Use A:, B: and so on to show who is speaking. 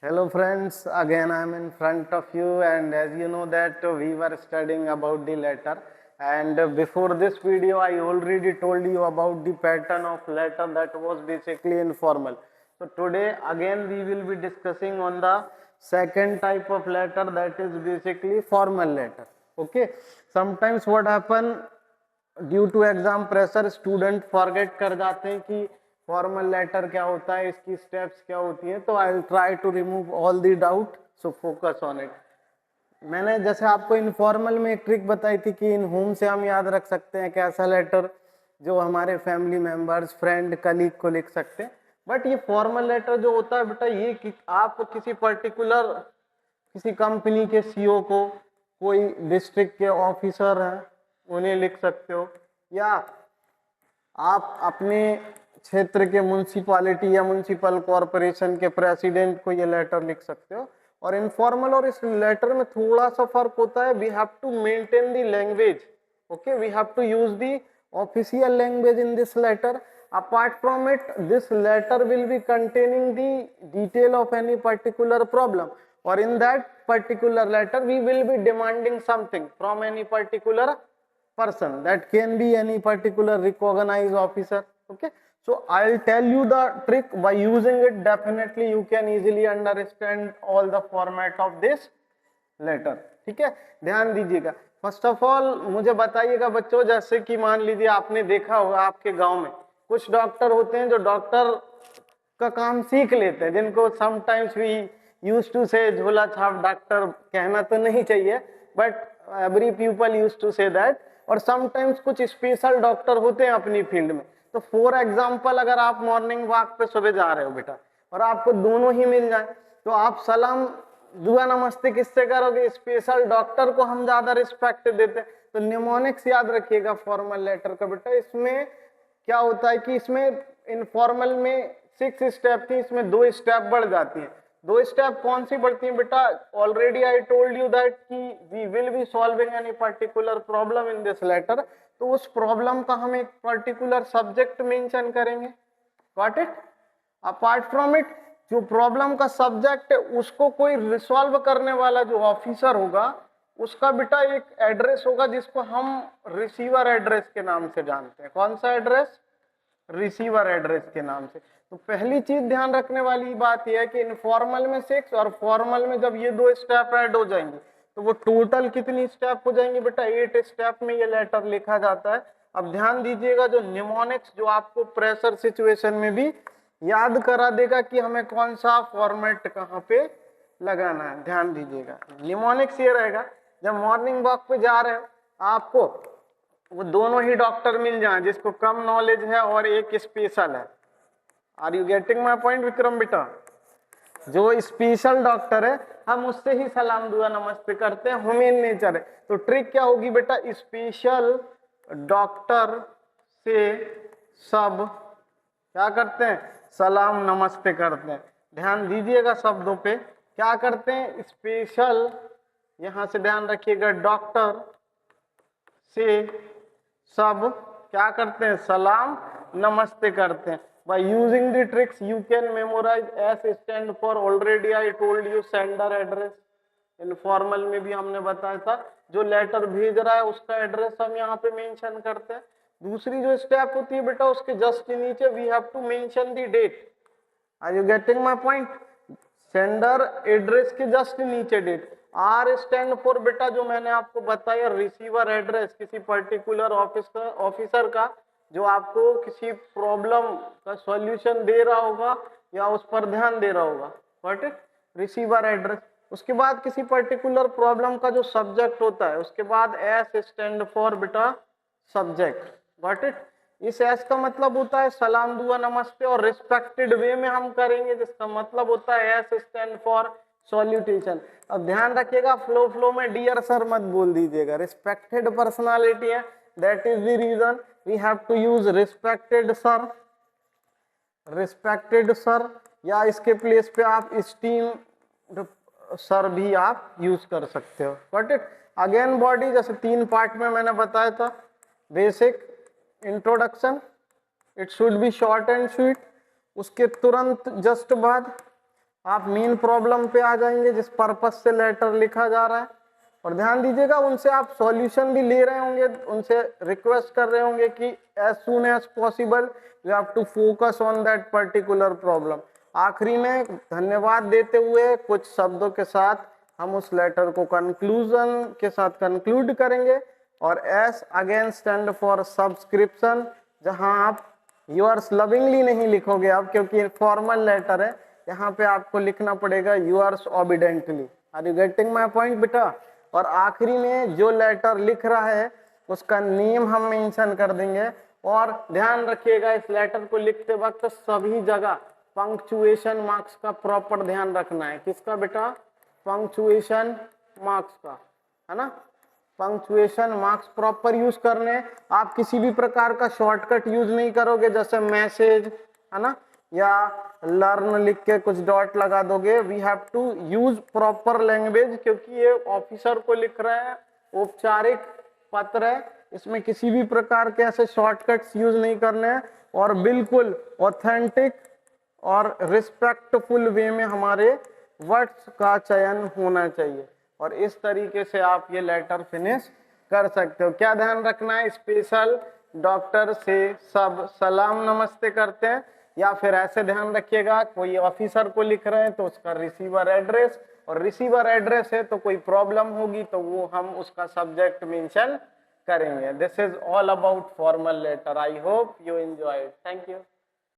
A: Hello friends, again I am in front of you, and as you know that we were studying about the letter, and before this video I already told you about the pattern of letter that was basically informal. So today again we will be discussing on the second type of letter, that is basically formal letter. Okay, sometimes what happen, due to exam pressure student forget कर जाते हैं कि formal letter क्या होता है, इसकी steps क्या होती हैं. तो I will try to remove all the doubt, so focus on it. मैंने जैसे आपको इनफॉर्मल में एक ट्रिक बताई थी कि इन होम से हम याद रख सकते हैं कैसा लेटर, जो हमारे फैमिली मेंबर्स, फ्रेंड, कलीग को लिख सकते हैं. बट ये फॉर्मल लेटर जो होता है बेटा, ये कि आप किसी पर्टिकुलर किसी कंपनी के सीईओ को, कोई डिस्ट्रिक्ट के ऑफिसर हैं उन्हें लिख सकते हो, या आप अपने क्षेत्र के म्यूनसिपालिटी या म्यूनसिपल कॉरपोरेशन के प्रेसिडेंट को ये लेटर लिख सकते हो. और इनफॉर्मल और इस लेटर में थोड़ा सा फर्क होता है. We have to maintain the language. Okay, we have to use the official language in this letter. Apart from it, this letter will be containing the detail of any particular problem, or in that particular letter we will be demanding something from any particular person. That can be any particular recognized officer. Okay, so I'll tell you the trick. By using it, definitely you can easily understand all the format of this letter. ठीक है, ध्यान दीजिएगा. First of all मुझे बताइएगा बच्चों, जैसे कि मान लीजिए आपने देखा होगा आपके गांव में कुछ डॉक्टर होते हैं जो डॉक्टर का काम सीख लेते हैं, जिनको समटाइम्स वी यूज टू से झोला छाप डॉक्टर कहना तो नहीं चाहिए, but every people use to say that. और समटाइम्स कुछ स्पेशल डॉक्टर होते हैं अपनी फील्ड में. तो फॉर एग्जांपल, अगर आप मॉर्निंग वॉक पे सुबह जा रहे हो बेटा और आपको दोनों ही मिल जाए, तो आप सलाम दुआ नमस्ते किससे करोगे? स्पेशल डॉक्टर को हम ज्यादा रिस्पेक्ट देते हैं. तो निमोनिक्स याद रखिएगा फॉर्मल लेटर का बेटा. इसमें क्या होता है कि इसमें इनफॉर्मल में 6 स्टेप थी, इसमें 2 स्टेप बढ़ जाती है. 2 स्टेप कौन सी बढ़ती है बेटा? Already I told you that कि we will be solving any particular problem in this letter. तो उस प्रॉब्लम का हम एक पर्टिकुलर सब्जेक्ट मेंशन करेंगे. Got it? Apart from it, जो प्रॉब्लम का सब्जेक्ट है उसको कोई रिसॉल्व करने वाला जो ऑफिसर होगा, उसका बेटा एक एड्रेस होगा जिसको हम रिसीवर एड्रेस के नाम से जानते हैं. कौन सा एड्रेस? रिसीवर एड्रेस के नाम से. तो पहली चीज ध्यान रखने वाली बात यह है कि इनफॉर्मल में 6 और फॉर्मल में जब ये 2 स्टेप ऐड हो जाएंगे तो वो टोटल कितनी स्टेप हो जाएंगे बेटा? 8 स्टेप में ये लेटर लिखा जाता है. अब ध्यान दीजिएगा, जो निमोनिक्स जो आपको प्रेशर सिचुएशन में भी याद करा देगा कि हमें कौन सा फॉर्मेट कहाँ पे लगाना है. ध्यान दीजिएगा, निमोनिक्स ये रहेगा, जब मॉर्निंग वॉक पे जा रहे हो आपको वो दोनों ही डॉक्टर मिल जाए जिसको कम नॉलेज है और एक स्पेशल है. Are you getting my point Vikram बेटा? जो स्पेशल डॉक्टर है हम उससे ही सलाम दुआ नमस्ते करते हैं, ह्यूमन नेचर है. तो ट्रिक क्या होगी बेटा? स्पेशल डॉक्टर से सब क्या करते हैं? सलाम नमस्ते करते हैं. ध्यान दीजिएगा शब्दों पे. क्या करते हैं? स्पेशल, यहां से ध्यान रखिएगा, डॉक्टर से सब क्या करते हैं? सलाम नमस्ते करते हैं. By using the tricks you can memorize. S stand for already I told you sender address. Informal में भी हमने बताया था जो लेटर भेज रहा है उसका एड्रेस हम यहाँ पे मेंशन करते हैं. दूसरी जो स्टेप होती है बेटा, उसके जस्ट नीचे we have to mention the date. Are you getting my point? Sender address के जस्ट नीचे डेट. आर स्टैंड फॉर बेटा, जो मैंने आपको बताया, रिसीवर एड्रेस, किसी पर्टिकुलर ऑफिसर का जो आपको किसी प्रॉब्लम का सॉल्यूशन दे रहा होगा या उस पर ध्यान दे रहा होगा. What it? Receiver address. उसके बाद किसी पर्टिकुलर प्रॉब्लम का जो सब्जेक्ट होता है, उसके बाद एस स्टैंड फॉर बेटा सब्जेक्ट. What it? इस एस का मतलब होता है सलाम दुआ नमस्ते, और रिस्पेक्टेड वे में हम करेंगे जिसका मतलब होता है एस स्टैंड फॉर सॉल्यूटेशन. अब ध्यान रखिएगा, फ्लो में डियर सर मत बोल दीजिएगा. रिस्पेक्टेड पर्सनालिटी है, that is the reason we have to use respected sir, या इसके प्लेस पे आप esteemed सर भी आप यूज कर सकते हो. Got it? अगेन बॉडी, जैसे 3 पार्ट में मैंने बताया था. Basic introduction, it should be short and sweet. उसके तुरंत जस्ट बाद आप मेन प्रॉब्लम पे आ जाएंगे जिस पर्पस से लेटर लिखा जा रहा है। और ध्यान दीजिएगा, उनसे आप सॉल्यूशन भी ले रहे होंगे, उनसे रिक्वेस्ट कर रहे होंगे कि as soon as possible you have to focus on that particular problem. आखिरी में धन्यवाद देते हुए कुछ शब्दों के साथ हम उस लेटर को कंक्लूजन के साथ कंक्लूड करेंगे। और S again stand for subscription, जहां आप योर्स लविंगली नहीं लिखोगे अब, क्योंकि फॉर्मल लेटर है, यहाँ पे आपको लिखना पड़ेगा yours obediently. Are you getting my point बेटा? और आखिरी में जो लेटर लिख रहा है उसका नेम हम मेंशन कर देंगे। और ध्यान रखिएगा, इस लेटर को लिखते वक्त सभी जगह पंक्चुएशन मार्क्स का प्रॉपर ध्यान रखना है। किसका बेटा? पंक्चुएशन मार्क्स का, है ना। पंक्चुएशन मार्क्स प्रॉपर यूज करने। आप किसी भी प्रकार का शॉर्टकट यूज नहीं करोगे, जैसे मैसेज, है ना, या लर्न लिख के कुछ डॉट लगा दोगे। We have to use proper language, क्योंकि ये ऑफिसर को लिख रहा है, औपचारिक पत्र है, इसमें किसी भी प्रकार के ऐसे शॉर्टकट्स यूज नहीं करने हैं। और बिल्कुल ऑथेंटिक और रिस्पेक्टफुल वे में हमारे वर्ड्स का चयन होना चाहिए। और इस तरीके से आप ये लेटर फिनिश कर सकते हो। क्या ध्यान रखना है? स्पेशल डॉक्टर से सब सलाम नमस्ते करते हैं, या फिर ऐसे ध्यान रखिएगा कोई ऑफिसर को लिख रहे हैं तो उसका रिसीवर एड्रेस, और रिसीवर एड्रेस है तो कोई प्रॉब्लम होगी तो वो हम उसका सब्जेक्ट मेंशन करेंगे। This is all about formal letter. I hope you enjoy. Thank you.